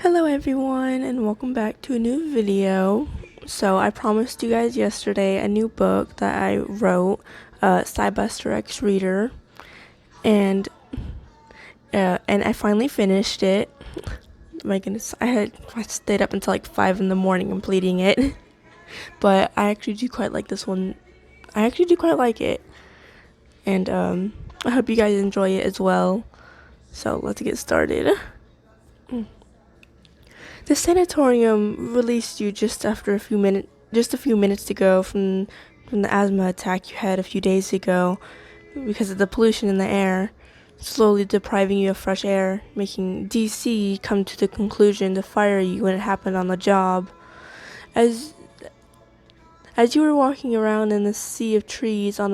Hello everyone and welcome back to a new video. So I promised you guys yesterday a new book that I wrote, Cybuster X Reader, and I finally finished it. My goodness, I stayed up until like 5 in the morning completing it, but I actually do quite like this one. I actually do quite like it, and I hope you guys enjoy it as well. So let's get started. The sanatorium released you just a few minutes to go from the asthma attack you had a few days ago because of the pollution in the air, slowly depriving you of fresh air, making DC come to the conclusion to fire you when it happened on the job. As as you were walking around in the sea of trees on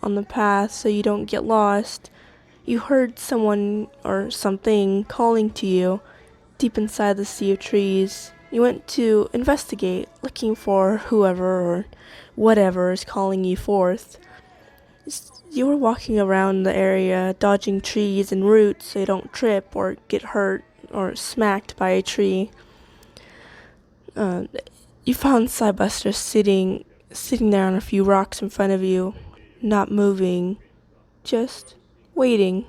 the path so you don't get lost, you heard someone or something calling to you. Deep inside the sea of trees, you went to investigate, looking for whoever or whatever is calling you forth. You were walking around the area, dodging trees and roots so you don't trip or get hurt or smacked by a tree. You found Cybuster sitting there on a few rocks in front of you, not moving, just waiting.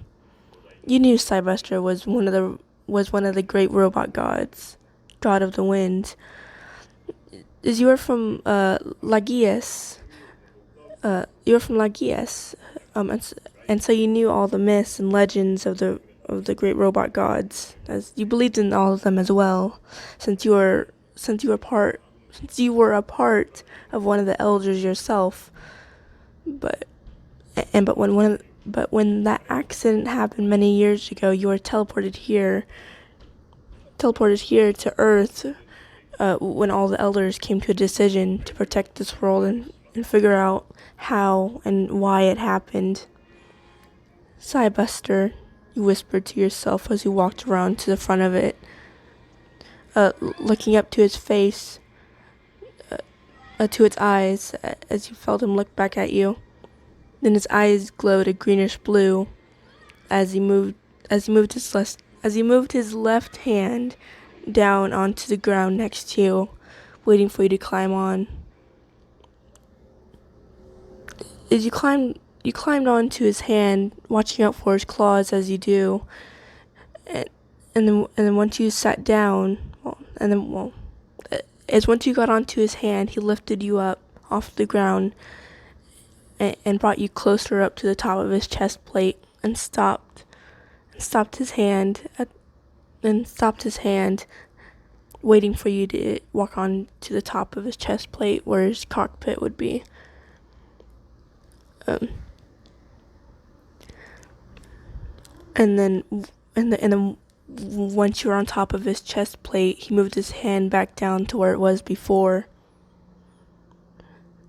You knew Cybuster was one of the great robot gods, god of the wind. As you are from Lagias, and so you knew all the myths and legends of the great robot gods, as you believed in all of them as well, since you were a part of one of the elders yourself. But when that accident happened many years ago, you were teleported here to Earth when all the elders came to a decision to protect this world and figure out how and why it happened. Cybuster, you whispered to yourself as you walked around to the front of it, looking up to his face, to its eyes, as you felt him look back at you. Then his eyes glowed a greenish blue as he moved his left hand down onto the ground next to you, waiting for you to climb on. As you climbed onto his hand, watching out for his claws as you do, and then once you sat down, once you got onto his hand, he lifted you up off the ground and brought you closer up to the top of his chest plate and stopped his hand, waiting for you to walk on to the top of his chest plate where his cockpit would be. And then once you were on top of his chest plate, he moved his hand back down to where it was before.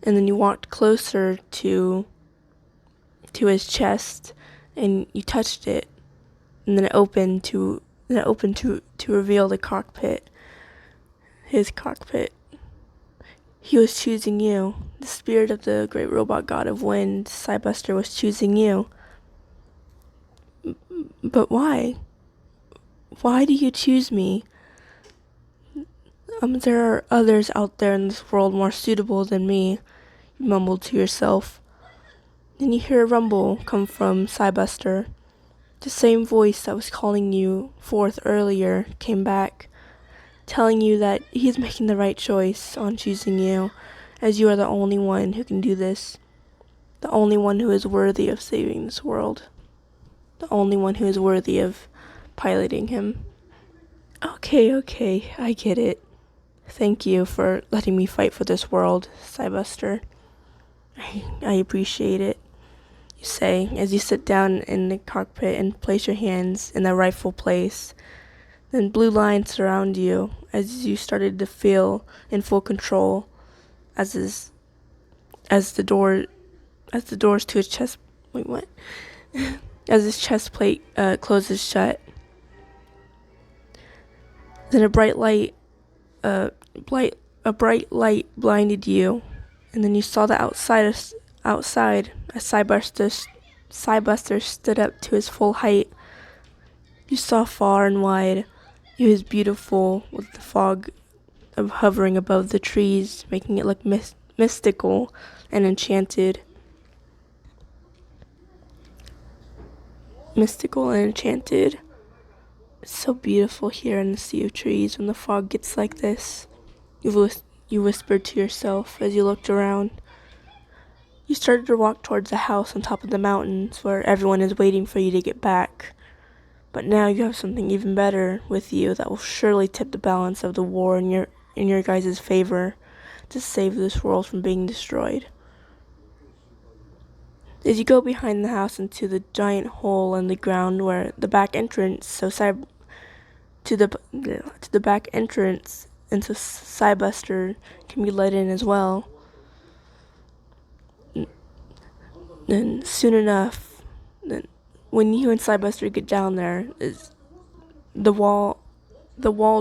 And then you walked closer to his chest and you touched it. And then it opened to reveal the cockpit. His cockpit. He was choosing you. The spirit of the great robot god of wind, Cybuster, was choosing you. But why? Why do you choose me? There are others out there in this world more suitable than me, you mumbled to yourself. Then you hear a rumble come from Cybuster. The same voice that was calling you forth earlier came back, telling you that he's making the right choice on choosing you, as you are the only one who can do this. The only one who is worthy of saving this world. The only one who is worthy of piloting him. Okay, I get it. Thank you for letting me fight for this world, Cybuster. I appreciate it, you say, as you sit down in the cockpit and place your hands in the rightful place. Then blue lines surround you as you started to feel in full control as the doors to his chest as his chest plate closes shut. Then a bright light blinded you, and then you saw that outside as Cybuster stood up to his full height. You saw far and wide It was beautiful, with the fog hovering above the trees, making it look mystical and enchanted. Mystical and enchanted. It's so beautiful here in the sea of trees when the fog gets like this. You whispered to yourself as you looked around. You started to walk towards a house on top of the mountains where everyone is waiting for you to get back. But now you have something even better with you that will surely tip the balance of the war in your guys' favor to save this world from being destroyed. As you go behind the house into the giant hole in the ground where the back entrance, to the back entrance into Cybuster can be let in as well. And soon enough, when you and Cybuster get down there, the wall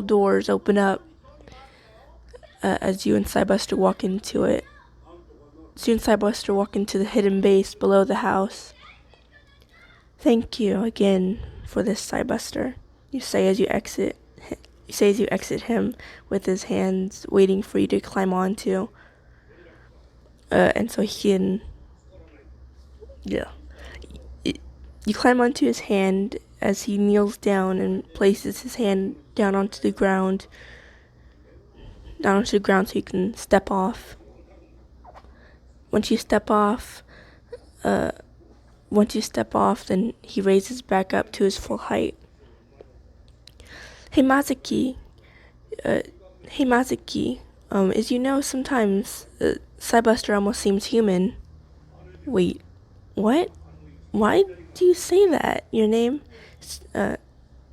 doors open up as you and Cybuster walk into it. So you and Cybuster walk into the hidden base below the house. Thank you again for this, Cybuster. You say as you exit him with his hands waiting for you to climb onto. And so he can, you climb onto his hand as he kneels down and places his hand down onto the ground so you can step off. Once you step off, then he raises back up to his full height. Hey Mazuki, as you know, sometimes Cybuster almost seems human. Wait, what? Why do you say that? Your name?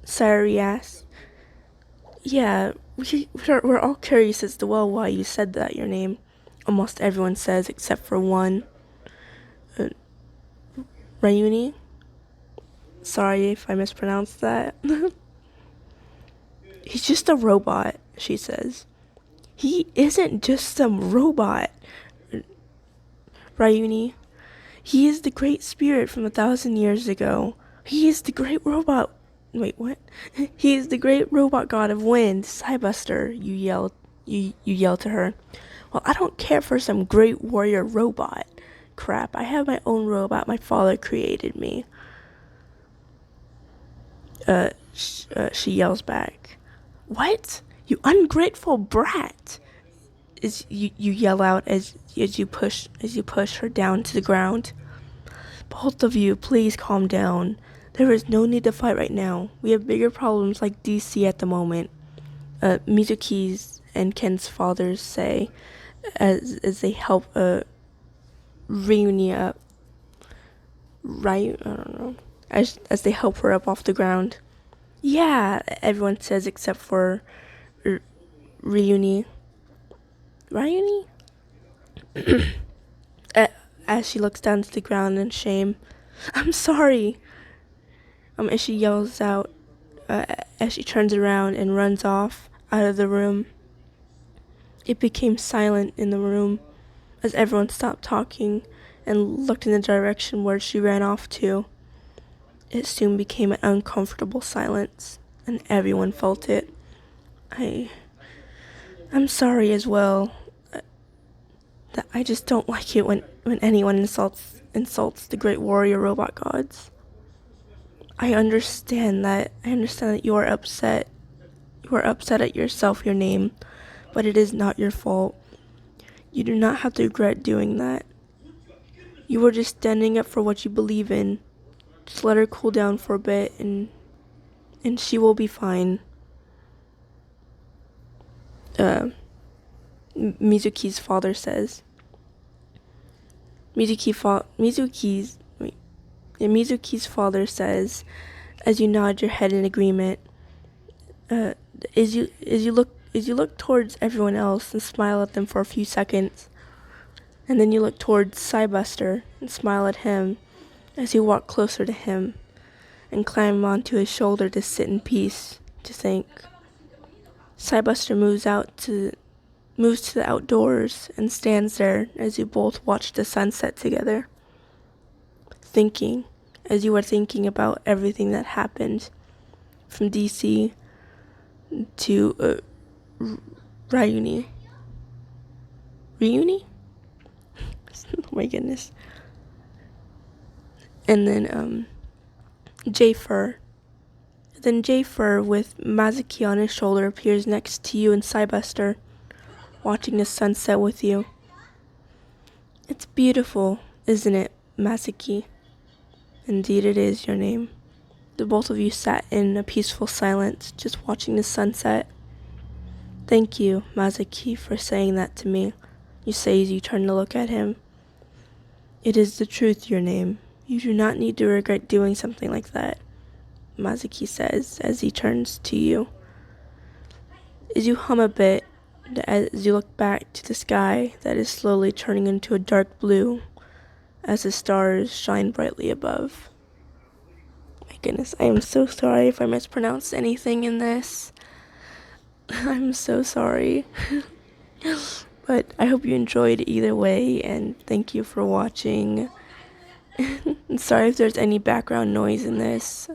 Sayuri asked. Yeah, we're all curious as to why you said that, your name. Almost everyone says, except for one. Ryuni? Sorry if I mispronounced that. He's just a robot, she says. He isn't just some robot, Ryuni. He is the great spirit from 1,000 years ago. He is the great robot. Wait, what? He is the great robot god of wind, Cybuster, you yell to her. Well, I don't care for some great warrior robot. Crap, I have my own robot. My father created me. She yells back. What? You ungrateful brat! You yell out as you push her down to the ground. Both of you, please calm down. There is no need to fight right now. We have bigger problems like DC at the moment. Mizuki's and Ken's fathers say as they help Ryuni up. Right? I don't know. As they help her up off the ground. Yeah, everyone says except for Ryuni. As she looks down to the ground in shame. I'm sorry. As she yells out, as she turns around and runs off out of the room. It became silent in the room as everyone stopped talking and looked in the direction where she ran off to. It soon became an uncomfortable silence, and everyone felt it. I'm sorry as well. That I just don't like it when anyone insults the great warrior robot gods. I understand that you are upset. You are upset at yourself, your name, but it is not your fault. You do not have to regret doing that. You were just standing up for what you believe in. Just let her cool down for a bit and she will be fine. Mizuki's father says. Mizuki's father says, as you nod your head in agreement. As you look towards everyone else and smile at them for a few seconds, and then you look towards Cybuster and smile at him as you walk closer to him and climb onto his shoulder to sit in peace, to think. Cybuster moves to the outdoors and stands there as you both watch the sunset together, thinking, as you are thinking about everything that happened, from DC to Ryuni. Ryuni? Oh my goodness. And then J-Fur. Then J-Fur with Mazuki on his shoulder appears next to you and Cybuster, watching the sunset with you. It's beautiful, isn't it, Mazuki? Indeed it is your name. The both of you sat in a peaceful silence, just watching the sunset. Thank you, Mazuki, for saying that to me, you say as you turn to look at him. It is the truth, your name. You do not need to regret doing something like that, Mazuki says as he turns to you. As you hum a bit, as you look back to the sky that is slowly turning into a dark blue as the stars shine brightly above. My goodness, I am so sorry if I mispronounced anything in this. I'm so sorry. But I hope you enjoyed either way, and thank you for watching. Sorry if there's any background noise in this.